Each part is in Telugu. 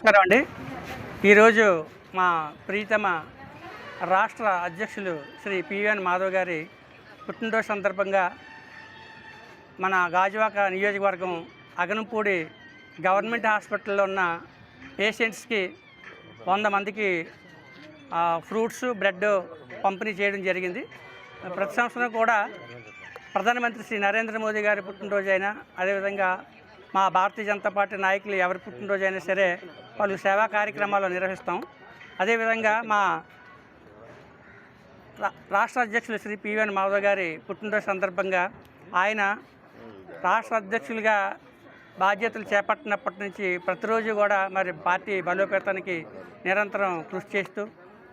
నమస్కారం అండి. ఈరోజు మా ప్రీతమ రాష్ట్ర అధ్యక్షులు శ్రీ పివిఎన్ మాధవ్ గారి పుట్టినరోజు సందర్భంగా మన గాజువాక నియోజకవర్గం అగనంపూడి గవర్నమెంట్ హాస్పిటల్లో ఉన్న పేషెంట్స్కి 100 మందికి ఫ్రూట్స్ బ్రెడ్ పంపిణీ చేయడం జరిగింది. ప్రతి సంవత్సరం కూడా ప్రధానమంత్రి శ్రీ నరేంద్ర మోదీ గారి పుట్టినరోజు అయినా, అదేవిధంగా మా భారతీయ జనతా పార్టీ నాయకులు ఎవరి పుట్టినరోజు అయినా సరే వాళ్ళు సేవా కార్యక్రమాలు నిర్వహిస్తాం. అదేవిధంగా మా రాష్ట్ర అధ్యక్షులు శ్రీ పివిఎన్ మాధవ్ గారి పుట్టినరోజు సందర్భంగా ఆయన రాష్ట్ర అధ్యక్షులుగా బాధ్యతలు చేపట్టినప్పటి నుంచి ప్రతిరోజు కూడా మరి పార్టీ బలోపేతానికి నిరంతరం కృషి చేస్తూ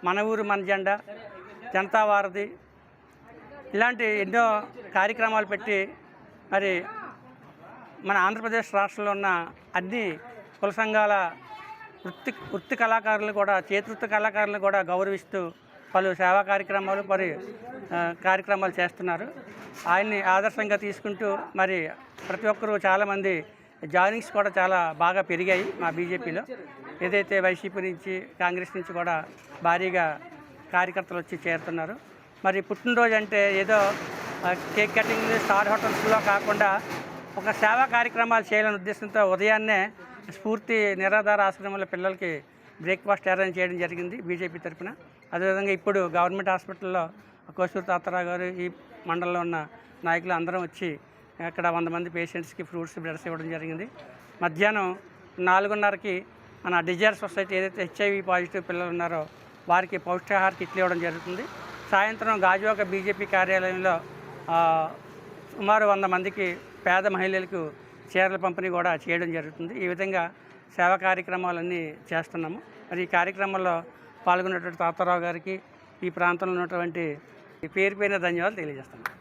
మన ఊరు మన జెండా, జనతా వారధి ఇలాంటి ఎన్నో కార్యక్రమాలు పెట్టి మరి మన ఆంధ్రప్రదేశ్ రాష్ట్రంలో ఉన్న అన్ని కుల సంఘాల వృత్తి కళాకారులను కూడా, చేతివృత్తి కళాకారులను కూడా గౌరవిస్తూ పలు సేవా కార్యక్రమాలు కార్యక్రమాలు చేస్తున్నారు. ఆయన్ని ఆదర్శంగా తీసుకుంటూ మరి ప్రతి ఒక్కరూ చాలామంది జాయినింగ్స్ కూడా చాలా బాగా పెరిగాయి. మా బీజేపీలో ఏదైతే వైసీపీ నుంచి, కాంగ్రెస్ నుంచి కూడా భారీగా కార్యకర్తలు వచ్చి చేరుతున్నారు. మరి పుట్టినరోజు అంటే ఏదో కేక్ కటింగ్ స్టార్ హోటల్స్లో కాకుండా ఒక సేవా కార్యక్రమాలు చేయాలనే ఉద్దేశంతో ఉదయాన్నే స్ఫూర్తి నిరాధార ఆశ్రమంలో పిల్లలకి బ్రేక్ఫాస్ట్ అరేంజ్ చేయడం జరిగింది బీజేపీ తరఫున. అదేవిధంగా ఇప్పుడు గవర్నమెంట్ హాస్పిటల్లో కోసూరు తాతారావు గారు, ఈ మండలంలో ఉన్న నాయకులు అందరం వచ్చి అక్కడ 100 మంది పేషెంట్స్కి ఫ్రూట్స్ బ్రెడ్స్ ఇవ్వడం జరిగింది. మధ్యాహ్నం 4:30కి మన డిజైర్ సొసైటీ ఏదైతే HIV పాజిటివ్ పిల్లలు ఉన్నారో వారికి పౌష్టికాహార కిట్లు ఇవ్వడం జరుగుతుంది. సాయంత్రం గాజువాక బీజేపీ కార్యాలయంలో సుమారు 100 మందికి పేద మహిళలకు చీరల పంపిణీ కూడా చేయడం జరుగుతుంది. ఈ విధంగా సేవా కార్యక్రమాలన్నీ చేస్తున్నాము. మరి ఈ కార్యక్రమంలో పాల్గొన్నటువంటి తాతారావు గారికి, ఈ ప్రాంతంలో ఉన్నటువంటి పేరు ధన్యవాదాలు తెలియజేస్తున్నాను.